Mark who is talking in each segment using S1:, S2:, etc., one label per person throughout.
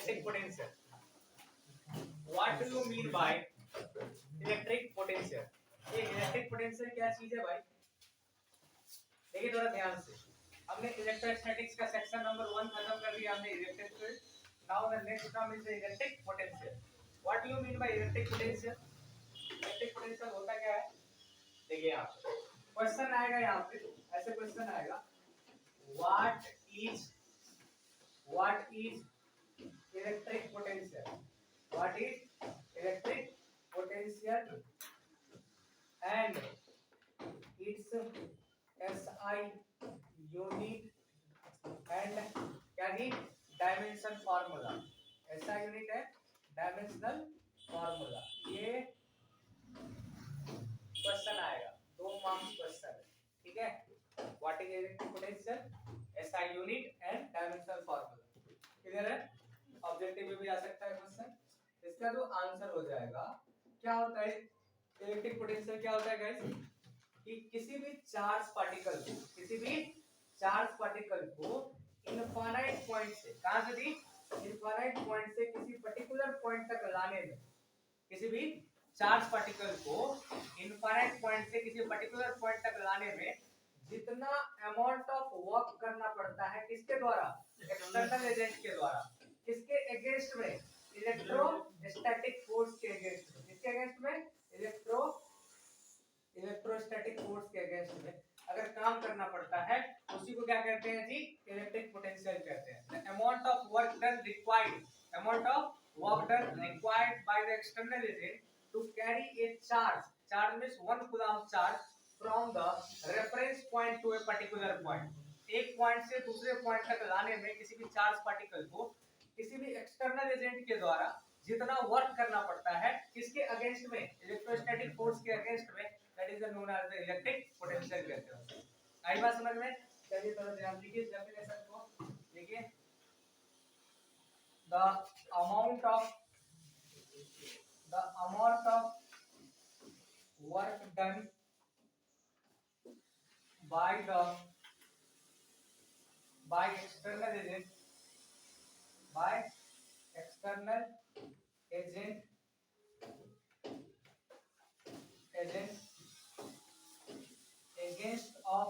S1: Electric potential. What do you mean by electric potential? ये electric potential क्या चीज है भाई? देखिए थोड़ा ध्यान से, हमने इलेक्ट्रोस्टैटिक्स का सेक्शन नंबर 1 खत्म कर दिया, हमने electric field. Now the next term is electric potential. What do you mean by electric potential? Electric potential होता क्या है? देखिए यहाँ क्वेश्चन आएगा, यहाँ पे ऐसे क्वेश्चन आएगा, what is electric potential? What is electric potential and it's SI unit and यानी डायमेंशन फार्मूला। SI यूनिट है डायमेंशनल फार्मूला। ये क्वेश्चन आएगा, 2 मार्क्स क्वेश्चन है, ठीक है। What is electric potential, SI unit and dimensional formula. Clear है? Objective में भी आ सकता है क्वेश्चन। इसका जो आंसर हो जाएगा, क्या होता है इलेक्ट्रिक पोटेंशियल, क्या होता है गाइस कि किसी भी चार्ज पार्टिकल को इनफाइनाइट पॉइंट से, कहां से भी इनफाइनाइट पॉइंट से किसी पर्टिकुलर पॉइंट तक लाने में, किसी भी चार्ज पार्टिकल को इनफाइनाइट पॉइंट से किसी पर्टिकुलर पॉइंट तक लाने में जितना अमाउंट ऑफ वर्क करना पड़ता है, किसके द्वारा? एक्सटर्नल एजेंट के द्वारा। किसके अगेंस्ट में? इलेक्ट्रोस्टैटिक फोर्स के अगेंस्ट में। किसके अगेंस्ट में? इलेक्ट्रोस्टैटिक फोर्स के अगेंस्ट में अगर काम करना पड़ता है, उसी को क्या कहते हैं जी? इलेक्ट्रिक पोटेंशियल कहते हैं। Amount of work done required by the external agent to carry a charge means 1 coulomb charge from the reference point to a particular point. एक पॉइंट से दूसरे पॉइंट तक लाने में किसी भी चार्ज पार्टिकल को किसी भी एक्सटर्नल एजेंट के द्वारा जितना वर्क करना पड़ता है, किसके अगेंस्ट में? इलेक्ट्रोस्टैटिक फोर्स के अगेंस्ट में, that is known as the electric potential कहते हैं। आई बात समझ में? चलिए थोड़ा ध्यान दीजिए डेफिनेशन को। देखिए the amount of work done by external agent against of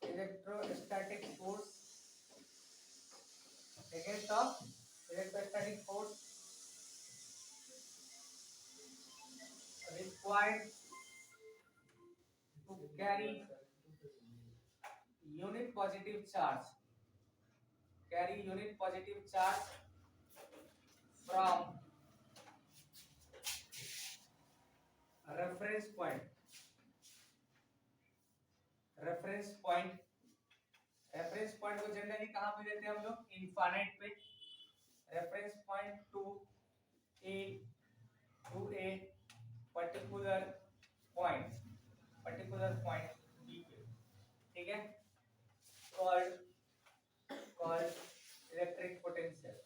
S1: electrostatic force required to carry unit positive charge from reference point को जनरली कहां पे देते हैं हम लोग? इनफाइनाइट पे। Reference point to a particular point B पे, ठीक है। Called electric potential.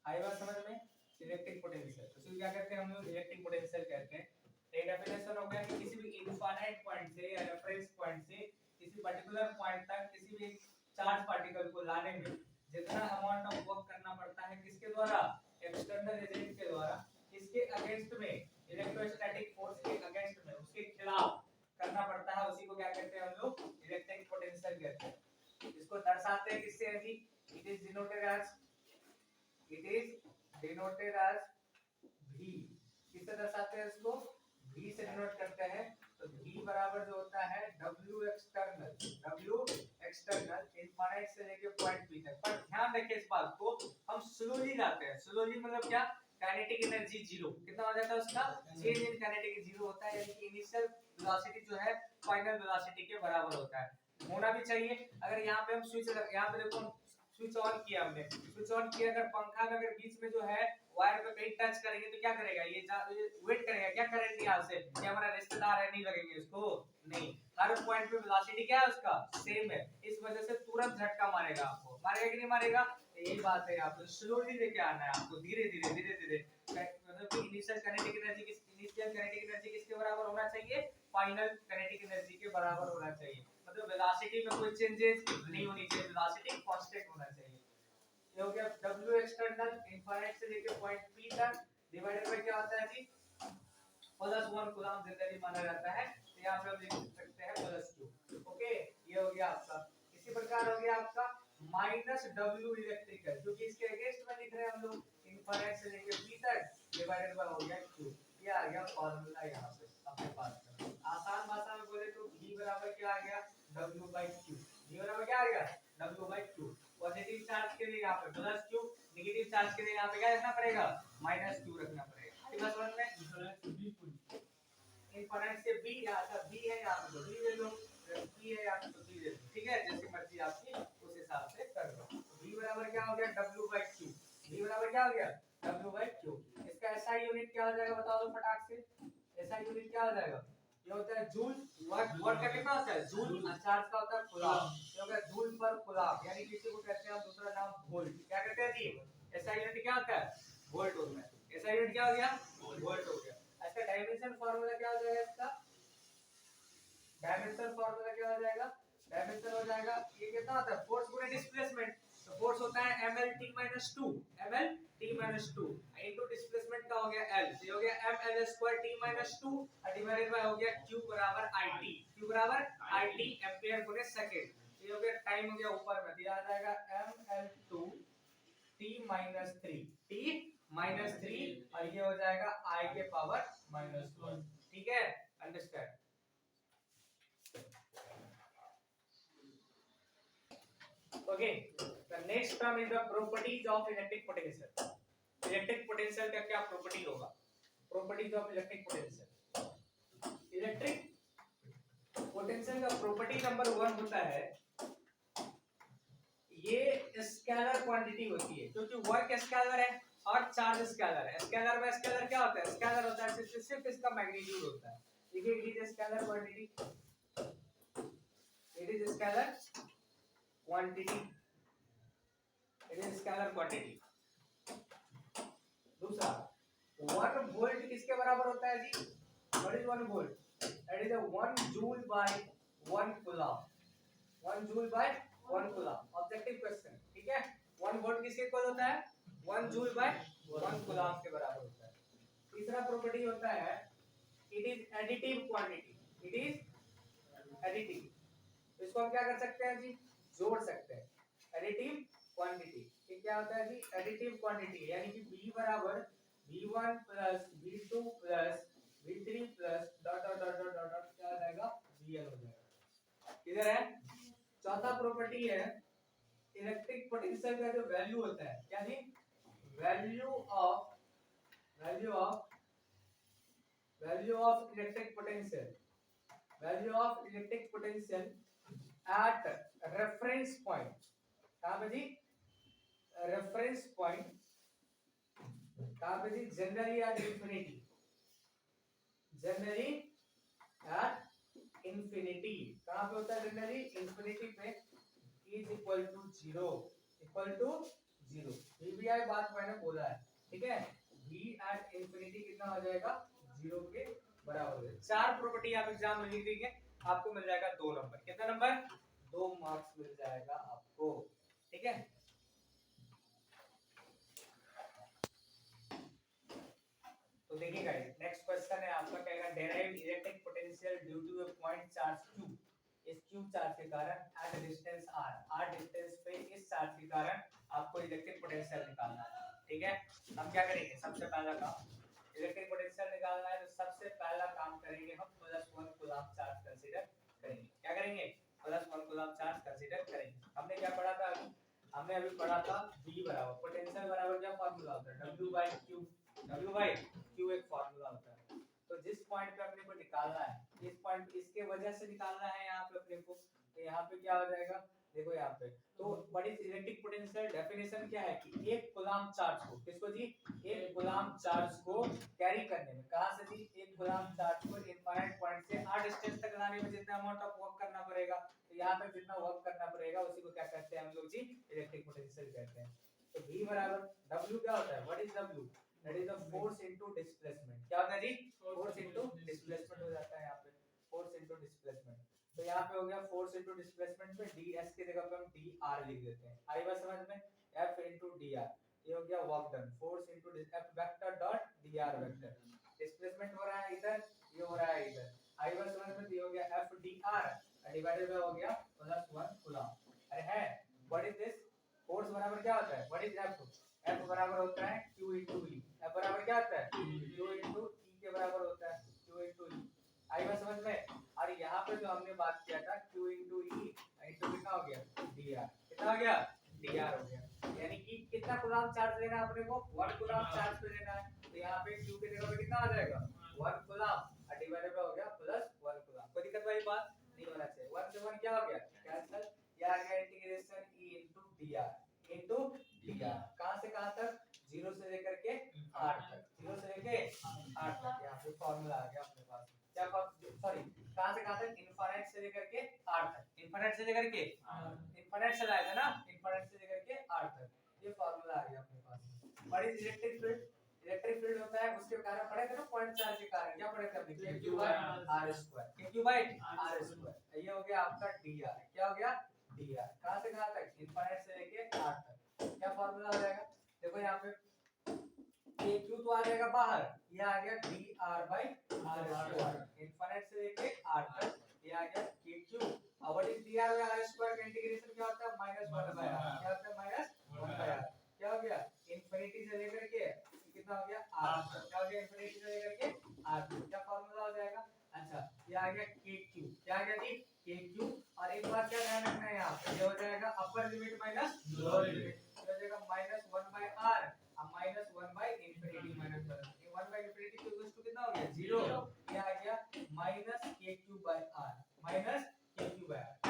S1: आई बात समझ में? इलेक्ट्रिक पोटेंशियल तो क्या कहते हैं हम लोग? इलेक्ट्रिक पोटेंशियल कहते हैं। एक डेफिनेशन हो गया कि किसी भी इनफाइनाइट पॉइंट से या रेफरेंस पॉइंट से किसी पर्टिकुलर पॉइंट तक किसी भी चार्ज पार्टिकल को लाने में जितना अमाउंट ऑफ वर्क करना पड़ता है, किसके द्वारा? एक्सटर्नल एजेंट के द्वारा। किसके अगेंस्ट में? इलेक्ट्रोस्टैटिक फोर्स के अगेंस्ट में, उसके खिलाफ करना पड़ता है, उसी को क्या कहते हैं हम लोग? इलेक्ट्रिक पोटेंशियल कहते हैं। इसको दर्शाते हैं किससे है जी? It is denoted as V। किससे दर्शाते हैं इसको? V से डिनोट करते हैं। तो V बराबर जो होता है W एक्सटर्नल इनफाइनाइट से लेके पॉइंट P तक। पर ध्यान रखिए इस बात को, हम स्लोली जाते हैं। स्लोली मतलब क्या? Kinetic energy zero. कितना हो जाता है उसका? चेंज इन काइनेटिक जीरो होता है, यानी कि इनिशियल वेलोसिटी जो है फाइनल वेलोसिटी के बराबर होता है। होना भी चाहिए। अगर यहाँ पे हम यहाँ पे देखो स्विच ऑन किया हमने, अगर पंखा में अगर बीच में जो है वायर पे कहीं टच करेंगे तो क्या करेगा? ये वेट करेगा, क्या करंट यहाँ से कि हमारा रिश्तेदार है, नहीं लगेंगे इसको, नहीं। हर पॉइंट पे वेलोसिटी क्या है उसका? सेम है। इस वजह से तुरंत झटका मारेगा आपको। मारेगा कि नहीं मारेगा? यही बात है, आपको स्लोली लेके आना है, आपको धीरे धीरे मतलब कि इनिशियल काइनेटिक एनर्जी किसके बराबर होना चाहिए? फाइनल काइनेटिक एनर्जी के बराबर होना चाहिए, मतलब वेलोसिटी में कोई चेंजेस नहीं होनी चाहिए, वेलोसिटी कांस्टेंट होना चाहिए। ये हो गया W एक्सटर्नल इनफाइनाइट से लेके पॉइंट P तक डिवाइडेड बाय क्या होता है जी +1 कूलम जनरली माना जाता है, तो यहां पे हम लिख सकते हैं +2। ओके, ये हो गया आपका। इसी प्रकार हो गया आपका -W इलेक्ट्रिकल, क्योंकि इसके अगेंस्ट में लिख रहे हैं हम लोग, इनफाइनाइट से लेके P तक डिवाइडेड बाय हो गया Q। ये आ गया फार्मूला यहां पे अपने पास में। आसान भाषा में बोले तो V बराबर क्या आ गया W/Q। V बराबर क्या आ गया W/Q। पॉजिटिव चार्ज के लिए यहाँ पे +Q, नेगेटिव चार्ज के लिए यहाँ पे क्या रखना पड़ेगा -Q रखना पड़ेगा। ठीक है, समझ में? इनफाइनाइट से B या अच्छा B है यहाँ पे तो B ले लो, B है यहाँ पे तो B ले लो, ठीक है, जैसी मर्जी आपकी उस हिसाब से कर लो। V बराबर क्या हो गया W/Q। V बराबर क्या हो गया W/Q। इसका SI यूनिट क्या हो जाएगा बता दो फटाक से। SI यूनिट क्या हो जाएगा, ये होता है जूल, वर्क का कितना होता है जूल, चार्ज का होता है कूलम, ये हो गया जूल पर कूलम, यानी किसी को कहते हैं हम दूसरा नाम वोल्ट। क्या कहते हैं जी SI यूनिट क्या होता है वोल्ट होता है। SI यूनिट क्या हो गया वोल्ट हो गया। इसका डायमेंशन फार्मूला क्या हो जाएगा, इसका डायमेंशन फार्मूला क्या हो जाएगा, डायमेंशन हो जाएगा ये कितना होता है फोर्स गुना डिस्प्लेसमेंट, तो फोर्स होता है mlt-2, mlt-2 इनटू डिस्प्लेसमेंट का हो गया l, ये हो गया ml2t-2 डिवाइडेड बाय हो गया q बराबर it, q बराबर it एंपियर गुने सेकंड। ये हो गया टाइम हो गया ऊपर में दिया आ जाएगा ml2 t-3 t-3 और ये हो जाएगा I के पावर -1। ठीक है, understand. Okay, the next term is the properties of electric potential. Electric potential का क्या प्रॉपर्टी होगा, properties of electric potential. Electric potential का प्रॉपर्टी नंबर 1 होता है ये स्केलर क्वांटिटी होती है, क्योंकि वर्क स्केलर है और चार्ज स्केलर है। स्केलर में स्केलर क्या होता है, स्केलर होता है सिर्फ इसका मैग्नीट्यूड होता है। देखिए it is scalar quantity, it is scalar quantity, it is scalar quantity. दूसरा 1 वोल्ट किसके बराबर होता है जी, what is 1 volt, that is 1 joule by 1 coulomb, 1 joule by 1 coulomb objective question. ठीक है, 1 वोल्ट किसके इक्वल होता है 1 जूल बाय 1 कूलम के बराबर होता है। तीसरा प्रॉपर्टी होता है it is additive quantity, it is additive, इसको हम क्या कर सकते हैं जी जोड़ सकते हैं, एडिटिव क्वांटिटी। ये क्या होता है जी एडिटिव क्वांटिटी, यानी कि V बराबर V1 plus V2 plus V3 plus dot dot dot dot dot क्या हो जाएगा VL हो जाएगा। किधर है, चौथा प्रॉपर्टी है इलेक्ट्रिक पोटेंशियल का जो वैल्यू होता है, क्या जी value of electric potential, value of electric potential at reference point. कहां पे जी रेफरेंस पॉइंट, कहां पे जी generally at infinity, generally at infinity कहां पे होता है जनरली इंफिनिटी पे is equal to 0, equal to 0। वीबीआई बात मैंने बोला है, ठीक है, v एट इंफिनिटी कितना हो जाएगा 0 के बराबर है। चार प्रॉपर्टी आप एग्जाम में लिख दीजिए, आपको मिल जाएगा 2 नंबर, कितना नंबर 2 मार्क्स मिल जाएगा आपको। ठीक है, तो देखिए गाइस नेक्स्ट क्वेश्चन है आपका, कहेगा derive electric potential due to a point charge q, इस q चार्ज के कारण एट डिस्टेंस r डिस्टेंस पे इस चार्ज के कारण आपको इलेक्ट्रिक पोटेंशियल निकालना है। ठीक है, हम क्या करेंगे, सबसे पहला काम इलेक्ट्रिक पोटेंशियल निकालना है, तो सबसे पहला काम करेंगे हम +1 कूलम चार्ज कंसीडर करेंगे। क्या करेंगे, +1 कूलम चार्ज कंसीडर करेंगे। हमने क्या पढ़ा था, हमने अभी पढ़ा था V बराबर पोटेंशियल बराबर क्या फार्मूला होता है W/Q, W/Q एक फार्मूला होता है। तो जिस पॉइंट पे अपने को निकालना है, इस पॉइंट इसके वजह से निकालना है यहाँ पे अपने को, तो यहाँ पे क्या हो जाएगा देखो यहाँ पे, तो what is electric potential definition क्या है कि एक कूलम चार्ज को, किसको जी एक कूलम चार्ज को कैरी करने में, कहां से जी एक कूलम चार्ज को इनफाइनाइट पॉइंट से r डिस्टेंस तक लाने में जितना अमाउंट ऑफ वर्क करना पड़ेगा, तो यहाँ तक जितना वर्क करना पड़ेगा उसी को क्या कहते हैं हम लोग जी इलेक्ट्रिक पोटेंशियल कहते हैं। तो V बराबर W क्या होता है, what is W, that is the force into displacement. क्या होता है जी फोर्स इनटू डिस्प्लेसमेंट हो जाता है यहाँ पे। Into displacement. तो यहाँ पे हो गया फोर्स इनटू डिस्प्लेसमेंट में ds की जगह पे हम dr लिख देते हैं। आई बात समझ में? f इनटू dr, ये हो गया work done. Force into f vector dot dr vector. Displacement हो रहा है इधर, ये हो रहा है इधर। आई बात समझ में? ये हो गया f dr डिवाइडेड बाय हो गया +1 कूलम। अरे है व्हाट इज दिस? फोर्स बराबर क्या होता है? What is f? f बराबर होता है q इनटू e। f बराबर क्या होता है? q इनटू e के बराबर होता है, q इनटू e। आई बात समझ में? और यहाँ पे जो हमने बात किया था q इनटू e इनटू कितना हो गया? dr। कितना हो गया? dr हो गया। यानी कि कितना कूलम चार्ज लेना है अपने को? 1 कूलम चार्ज पे लेना है। तो यहाँ पे q की जगह पे कितना आ जाएगा? 1 कूलम और डिवाइडेड हो गया +1 कूलम। कोई दिक्कत वाली बात नहीं होना चाहिए। 1 से 1 क्या हो गया? कैंसिल। ये आ गया integration e into dr into dr। कहां से कहां तक? 0 से लेकर के 8 तक। 0 से लेके 8 तक। यहाँ पे फार्मूला आ गया अपने पास। क्या सॉरी, कहां से कहां तक? इनफिनिट से लेकर के 8 तक। इनफिनिट से लेकर के इनफिनिट से लाएगा ना, इनफिनिट से लेकर के 8 तक। ये फार्मूला आ गया अपने पास। What is electric field? Electric field होता है उसके कारण पढ़े थे ना, पॉइंट चार्ज के कारण। क्या पढ़े थे हमने? q by r²। q by r²। ये हो गया आपका dr। क्या हो गया? dr। कहां से कहां तक? इनफिनिट से लेके 8 तक। क्या फार्मूला आ जाएगा? देखो यहाँ पे q तो आ जाएगा बाहर, ये आ गया dr बाय r²। इनफिनिट से लेके 8 तक ये आ गया kq। और what is dr bye r² का इंटीग्रेशन क्या होता है? -1 बाय r। क्या होता है? -1 बाय r। क्या हो गया? इनफिनिटी से लेकर के कितना हो गया? r। क्या हो गया? इनफिनिटी से लेकर के r। क्या फार्मूला हो जाएगा? अच्छा, ये आ गया kq। क्या आ गया जी? kq। और एक बात क्या ध्यान रखना है, यहाँ पे ये हो जाएगा upper limit minus lower limit. ये हो जाएगा -1 बाय r और -1 by infinity minus 1 by infinity तो इक्वल्स टू कितना हो गया? 0। ये आ गया -kq by r। -kq by r।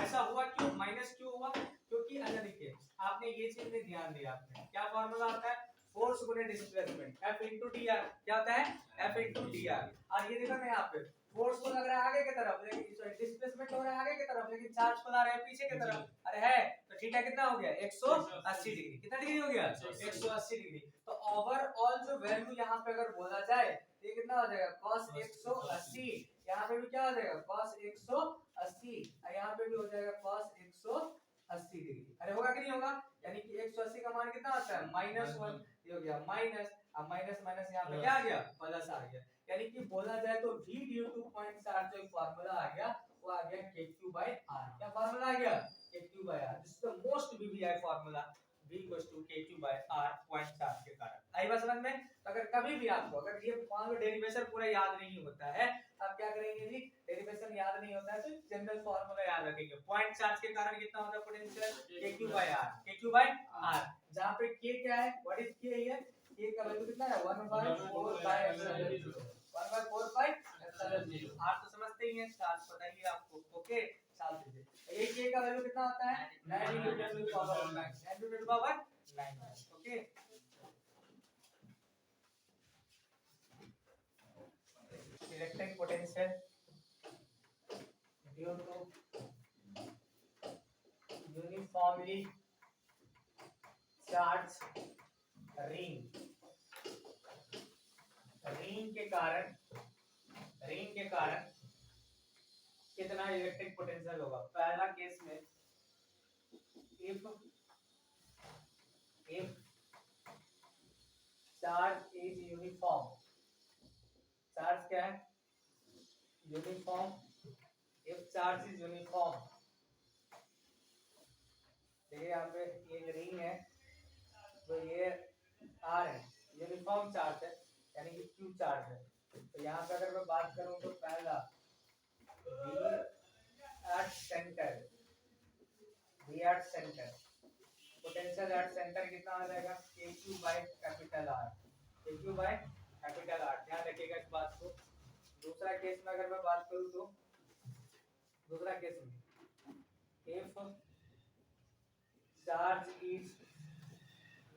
S1: ऐसा हुआ क्यों? माइनस क्यों हुआ? क्योंकि अच्छा देखिए, आपने ये चीज में ध्यान दिया। आपने क्या फार्मूला होता है? फोर्स गुने डिस्प्लेसमेंट, F इनटू dr। क्या होता है? F into dr। और ये देखो ना, यहाँ पे फोर्स को लग रहा है आगे की तरफ, लेकिन डिस्प्लेसमेंट हो रहा है आगे की तरफ, लेकिन चार्ज को ला रहे हैं पीछे की तरफ। अरे है तो थीटा कितना हो गया? 180 डिग्री। कितना डिग्री हो गया? 180 डिग्री। तो ओवरऑल जो वैल्यू यहाँ पे अगर बोला जाए तो ये कितना हो जाएगा? cos 180। यहाँ पे भी क्या हो जाएगा? cos 180। यहाँ पे भी हो जाएगा cos 180 डिग्री। अरे होगा कि नहीं होगा? यानी कि 180 का मान कितना आता है? -1। ये हो गया माइनस, अब माइनस माइनस यहाँ पे क्या आ गया? प्लस आ गया। यानी कि बोला जाए तो v due to point charge जो फार्मूला आ गया वो आ गया kq बाय r। क्या फार्मूला आ गया? kq by r। This is the most VVI formula, v equals to kq by r point charge के कारण। आई बात समझ में? तो अगर कभी भी आपको अगर ये मान लो डेरिवेशन पूरा याद नहीं होता है, आप क्या करेंगे जी? डेरिवेशन याद नहीं होता है तो जनरल फार्मूला याद रखेंगे। पॉइंट चार्ज के कारण कितना होता है potential? kq by r। kq by r जहां पे k क्या है? What is k here? k का वैल्यू कितना है? 1/4 बाय एप्सिलॉन 0। 1/4 by epsilon 0। आप तो समझते ही हैं, चार्ज पता ही है आपको। ओके, चार्ज दीजिए। ये k का वैल्यू कितना होता है? 9 × 10 to the power 9। 10 to the power 9। Okay, electric potential due to uniformly charge ring. Ring के कारण कितना इलेक्ट्रिक पोटेंशियल होगा? पहला केस में if charge is uniform, charge क्या है? Uniform. if charge is uniform, देखिए यहाँ पे एक रिंग है तो ये R है, यूनिफॉर्म चार्ज है यानी कि Q चार्ज है। तो यहाँ पे अगर मैं बात करूँ तो पहला V at center potential at center कितना आ जाएगा? kq by capital R। kq by capital R, ध्यान रखिएगा इस बात को। दूसरा केस में अगर मैं बात करूँ तो दूसरा केस में if charge is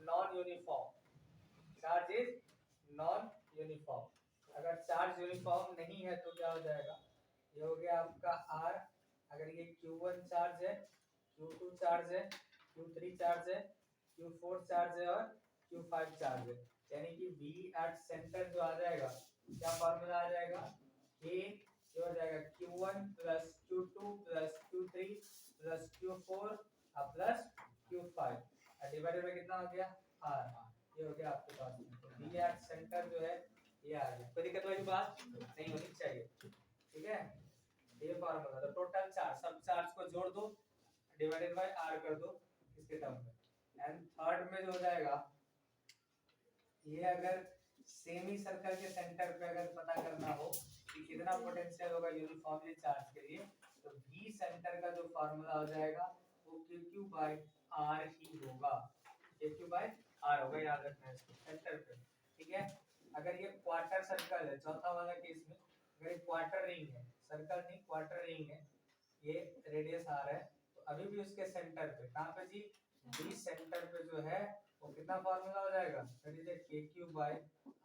S1: non uniform, charge is non uniform. अगर चार्ज यूनिफॉर्म नहीं है तो क्या हो जाएगा? ये हो गया आपका R। अगर ये Q1 चार्ज है, Q2 चार्ज है, Q3 चार्ज है, Q4 चार्ज है और Q5 चार्ज है, यानी कि V एट सेंटर जो आ जाएगा, क्या फार्मूला आ जाएगा? ये हो जाएगा Q1 Q1 plus Q2 plus Q3 plus Q4 plus Q5 divided by कितना हो गया R, ये हो गया आपके पास में ये सेंटर जो है ये आ गया। कोई दिक्कत वाली बात नहीं होनी चाहिए, ठीक है। ये फार्मूला तो टोटल चार्ज, सब चार्ज को जोड़ दो डिवाइडेड बाय R कर दो इसके टर्म में। एंड थर्ड में जो हो जाएगा ये अगर सेमी सर्कल के सेंटर पे अगर पता करना हो कि कितना पोटेंशियल होगा यूनिफॉर्मली चार्ज के लिए, तो V सेंटर का जो फार्मूला हो जाएगा वो QQ बाय R ही होगा, QQ बाय R होगा, याद रखना है इसको सेंटर पे, ठीक है। अगर ये क्वार्टर सर्कल है, चौथा वाला केस में अगर ये क्वार्टर रिंग है, सर्कल नहीं क्वार्टर रिंग है, ये रेडियस R है, तो अभी भी उसके सेंटर पे कहां पे जी B सेंटर पे जो है वो कितना फार्मूला हो जाएगा, that is KQ by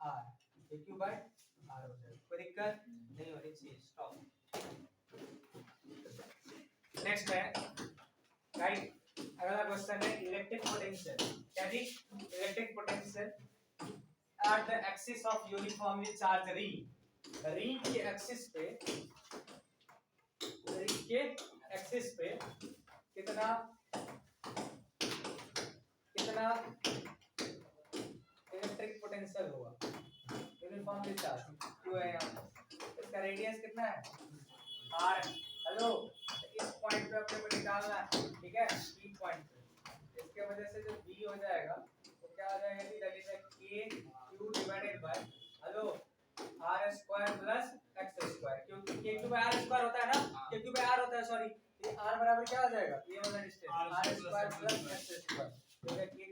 S1: R, KQ by R हो जाएगा। कोई दिक्कत नहीं होनी चाहिए, स्टॉप। नेक्स्ट है राइट, अगला क्वेश्चन है इलेक्ट्रिक पोटेंशियल। क्या जी, electric potential at the axis of uniformly charge ring, ring के एक्सिस पे, रिंग के एक्सिस पे कितना कितना इलेक्ट्रिक पोटेंशियल होगा यूनिफॉर्मली चार्ज क्यों है यहाँ, इसका रेडियस कितना है R, हेलो इस पॉइंट पे अपने को निकालना है, ठीक है, ई पॉइंट पे। इसके वजह से जो B हो जाएगा तो क्या आ जाएगा जी, that is KQ divided by hello R square plus x square, क्योंकि KQ बाय R स्क्वायर होता है ना, KQ बाय R होता है, सॉरी, ये R बराबर क्या हो जाएगा, ये वाला distance R square plus x square, तो ये